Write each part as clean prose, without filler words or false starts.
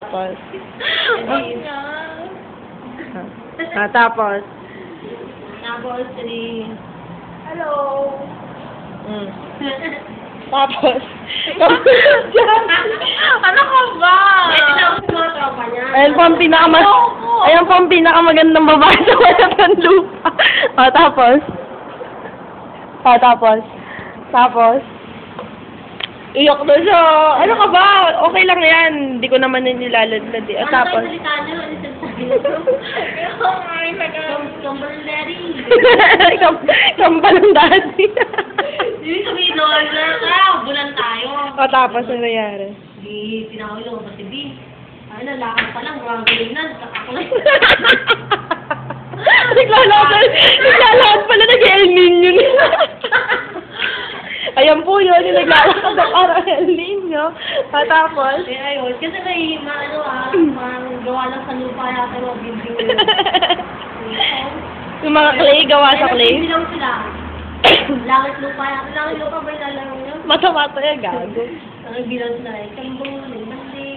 Tapos. Hindi nga. Tapos. Tapos, hello. Mm. Tapos. Ano ka ba? Pwede na ako mga tropa niya. Ayan po ang pinakamagandang babae sa Walang Lupa. Tapos. Tapos. Iyak na siya. Ano ka ba? Okay lang yan. Hindi ko naman nilalaglag. Tapos. Ano salita niyo? Ano salita niyo? Ay, kambal ng daddy. Kambal ng daddy. Hindi sabihin doon na, bulan tayo. Tapos, ano nangyari? Di, tinawag ko kasi di. Ay, lalakad pa lang, gagawin na. Ako lang. Naglalakad pala, nag-El Niño nila. Ayan po yun, yung naglalakad na parang El Niño. Tapos, Ayun, kasi may, gawa lang sa lupa yata mga building. yung mga clay, gawa sa clay. Hindi lang sila. Langit lupa yata. Langit lupa ba yung lalaro nyo? Mata-mata yan, gago. Ang bilang sila eh. Kambong, mandi.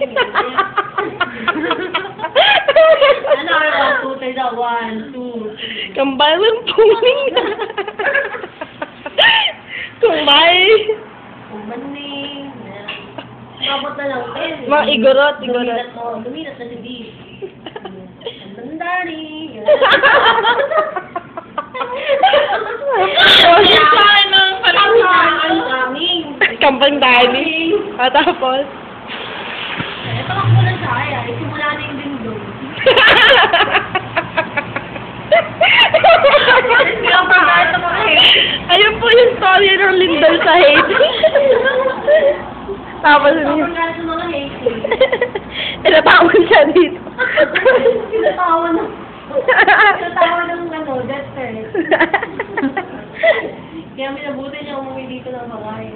Ano ang 1, 2, 3 daw? 1, 2. Kambal ng puling na. Kumbay. Kumbanding. Mabot na lang. Mga igorot. Luminat na si Dee. Ang dari. Kambang dali. Tapos. Ito ako muna sa kaya. Simula na yung dindong. Ayun po yung story ng Lindol sa hate. Tapos Sobrang galit ng mga hate. tinatawag siya dito. Tinatawa ng death threat. Kaya minabuti niya umuwi dito ng babae.